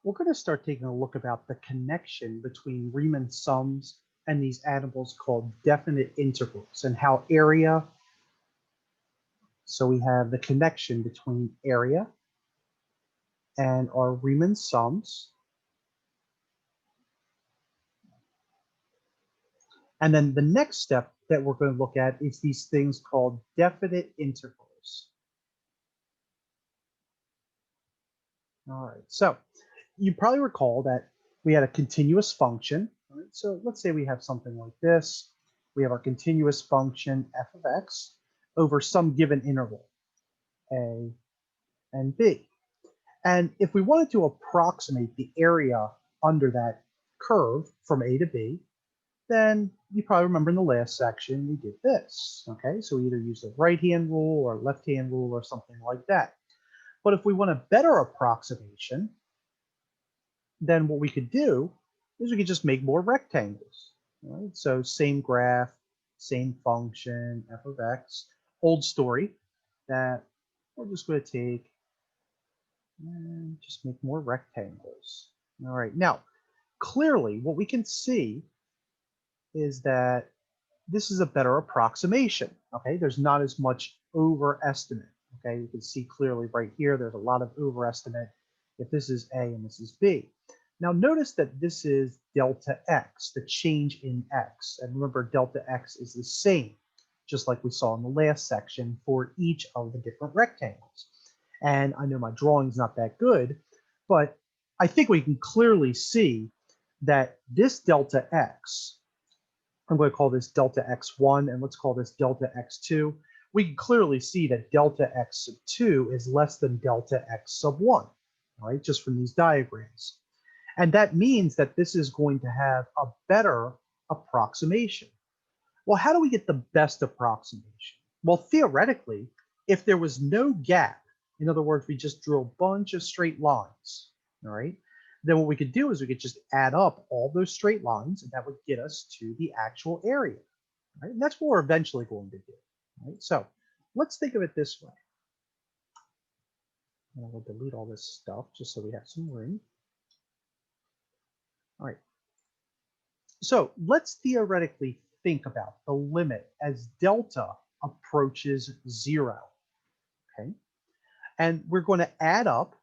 we're going to start taking a look about the connection between Riemann sums and these animals called definite integrals and how area, so we have the connection between area and our Riemann sums. And then the next step that we're going to look at is these things called definite integrals. All right, so you probably recall that we had a continuous function. Right? So let's say we have something like this. We have our continuous function f of x over some given interval, a and b. And if we wanted to approximate the area under that curve from a to b, then you probably remember in the last section we did this. Okay, so we either use the right-hand rule or left-hand rule or something like that. But if we want a better approximation, then what we could do is we could just make more rectangles. Right? So same graph, same function, f of x, old story that we're just going to take and just make more rectangles. All right, now clearly what we can see is that this is a better approximation. Okay, there's not as much overestimate. Okay, you can see clearly right here, there's a lot of overestimate if this is A and this is B. Now notice that this is delta X, the change in X. And remember, delta X is the same, just like we saw in the last section for each of the different rectangles. And I know my drawing's not that good, but I think we can clearly see that this delta X, I'm going to call this delta x1 and let's call this delta x2. We can clearly see that delta x sub 2 is less than delta x sub 1, all right, just from these diagrams. And that means that this is going to have a better approximation. Well, how do we get the best approximation? Well, theoretically, if there was no gap, in other words, we just drew a bunch of straight lines, all right, then what we could do is we could just add up all those straight lines and that would get us to the actual area, right? And that's what we're eventually going to do, right? So let's think of it this way. And I will delete all this stuff just so we have some room. All right. So let's theoretically think about the limit as delta approaches 0, okay? And we're going to add up.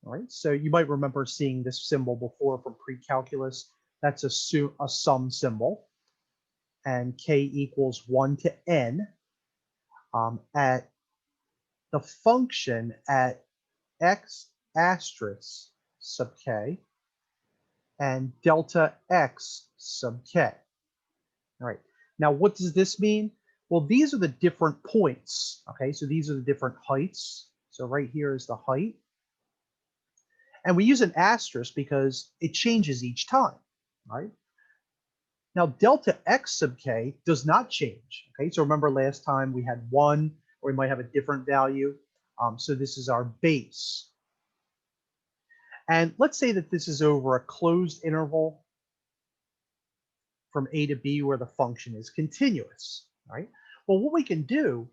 All right, so you might remember seeing this symbol before from pre-calculus. That's a sum symbol, and k equals 1 to n at the function at x asterisk sub k and delta x sub k. All right, now what does this mean? Well, these are the different points, okay? So these are the different heights. So right here is the height. And we use an asterisk because it changes each time, right? Now, delta x sub k does not change, okay? So remember last time we had 1, or we might have a different value. So this is our base. And let's say that this is over a closed interval from a to b where the function is continuous, right? Well, what we can do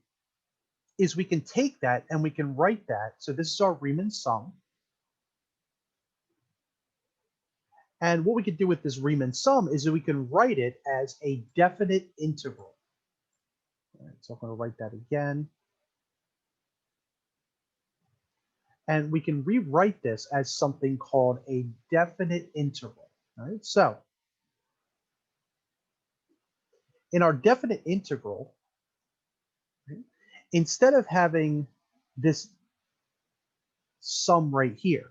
is we can take that and we can write that. So this is our Riemann sum. And what we could do with this Riemann sum is that we can write it as a definite integral. All right, so I'm going to write that again. And we can rewrite this as something called a definite integral. All right, so in our definite integral, right, instead of having this sum right here,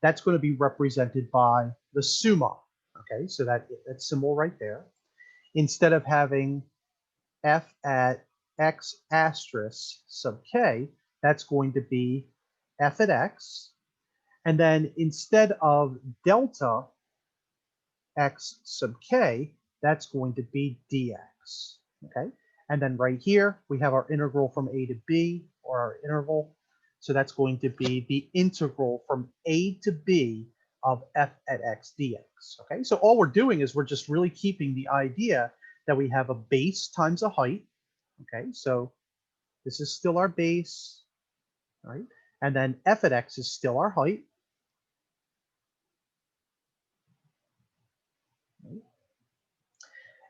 that's going to be represented by the summa. Okay, so that symbol right there. Instead of having f at x asterisk sub k, that's going to be f at x. And then instead of delta x sub k, that's going to be dx. Okay, and then right here we have our integral from a to b, or our interval. So that's going to be the integral from a to b of f at x dx. Okay, so all we're doing is we're just really keeping the idea that we have a base times a height. Okay, so this is still our base, right? And then f at x is still our height.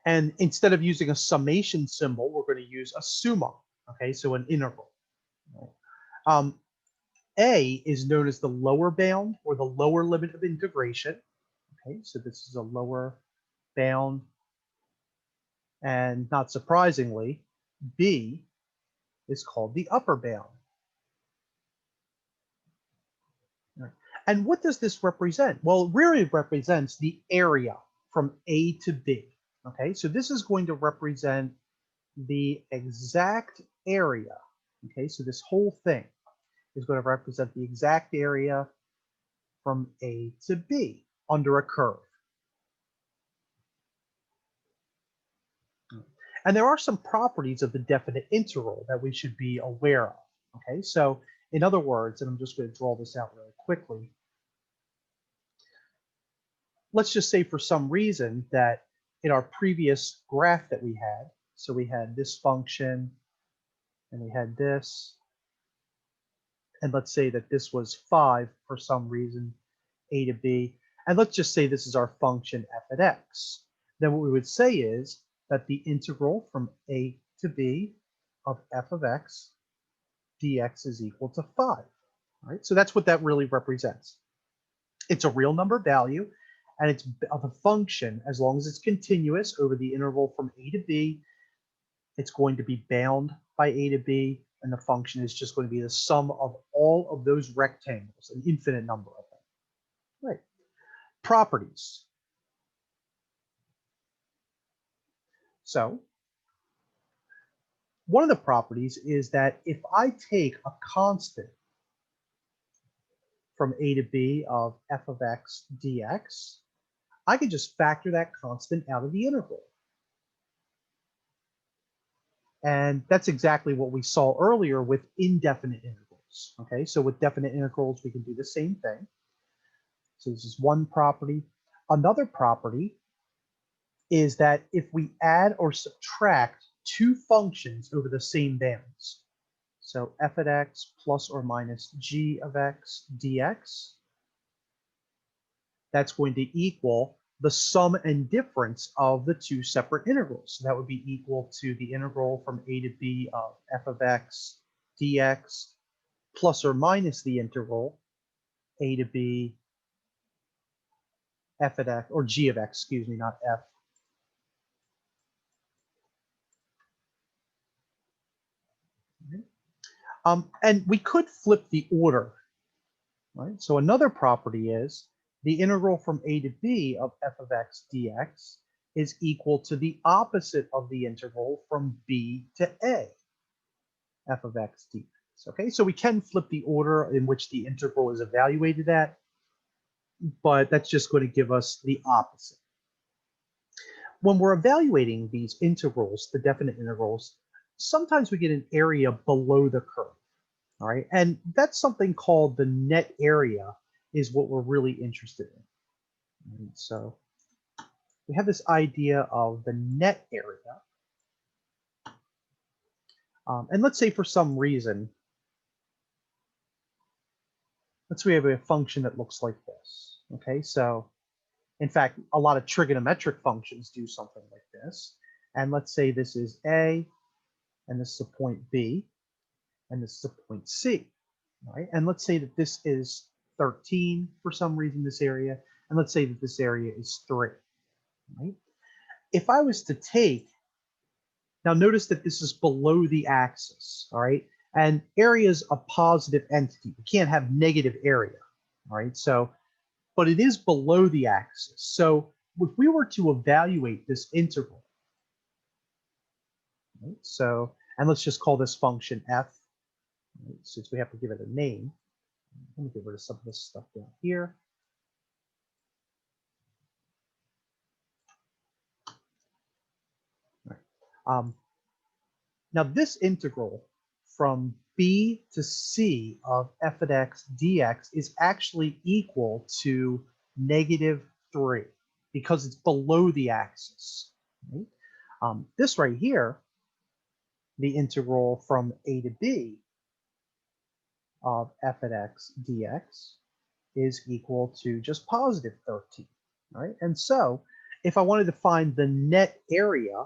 And instead of using a summation symbol, we're going to use a summa. Okay, so an integral. Um, A is known as the lower bound or the lower limit of integration. Okay, so this is a lower bound. And not surprisingly, B is called the upper bound. And what does this represent? Well, it really represents the area from A to B. Okay, so this is going to represent the exact area. Okay, so this whole thing is going to represent the exact area from A to B under a curve. And there are some properties of the definite integral that we should be aware of. Okay, so in other words, and I'm just going to draw this out really quickly. Let's just say for some reason that in our previous graph that we had, so we had this function and we had this, and let's say that this was 5 for some reason, A to B, and let's just say this is our function f at x. Then what we would say is that the integral from A to B of f of x dx is equal to 5. All right, so that's what that really represents. It's a real number value, and it's of a function. As long as it's continuous over the interval from A to B, it's going to be bound by A to B, and the function is just going to be the sum of all of those rectangles, an infinite number of them. Right. Properties. So one of the properties is that if I take a constant from A to B of f of x dx, I can just factor that constant out of the integral. And that's exactly what we saw earlier with indefinite integrals. Okay, so with definite integrals, we can do the same thing. So this is one property. Another property is that if we add or subtract two functions over the same bounds, so f at x plus or minus g of x dx, that's going to equal the sum and difference of the two separate integrals. So that would be equal to the integral from A to B of f of x dx plus or minus the integral A to B f at x, or g of x, excuse me, not f. And we could flip the order, right? So another property is the integral from A to B of f of x dx is equal to the opposite of the integral from B to A, f of x dx. Okay, so we can flip the order in which the integral is evaluated at, but that's just going to give us the opposite. When we're evaluating these integrals, the definite integrals, sometimes we get an area below the curve. All right, and that's something called the net area is what we're really interested in. And so we have this idea of the net area. And let's say for some reason, let's say we have a function that looks like this. Okay, so in fact, a lot of trigonometric functions do something like this. And let's say this is A, and this is a point B, and this is a point C. Right? And let's say that this is 13 for some reason, this area, and let's say that this area is 3. Right? If I was to take, now notice that this is below the axis, all right? And area is a positive entity. We can't have negative area, all right? So, but it is below the axis. So if we were to evaluate this integral, right? So, and let's just call this function f, right? Since we have to give it a name. Let me get rid of some of this stuff down here. Now this integral from b to c of f at x dx is actually equal to -3 because it's below the axis. Right? This right here, the integral from a to b of f at x dx is equal to just +13. Right? And so If I wanted to find the net area,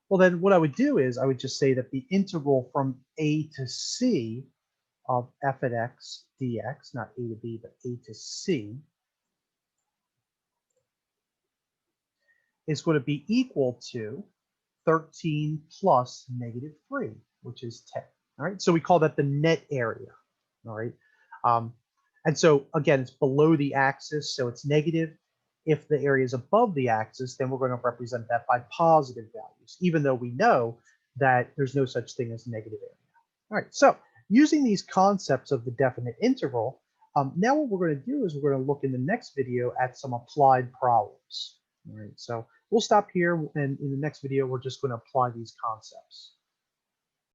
well, then what I would do is I would just say that the integral from a to c of f at x dx, not a to b, but a to c, is going to be equal to 13 plus -3, which is 10. All right, so we call that the net area. All right, um, and so again, it's below the axis, so it's negative. If the area is above the axis, then we're going to represent that by positive values, even though we know that there's no such thing as negative area. All right, so using these concepts of the definite integral, now what we're going to do is we're going to look in the next video at some applied problems. All right, so we'll stop here, and in the next video, we're just going to apply these concepts.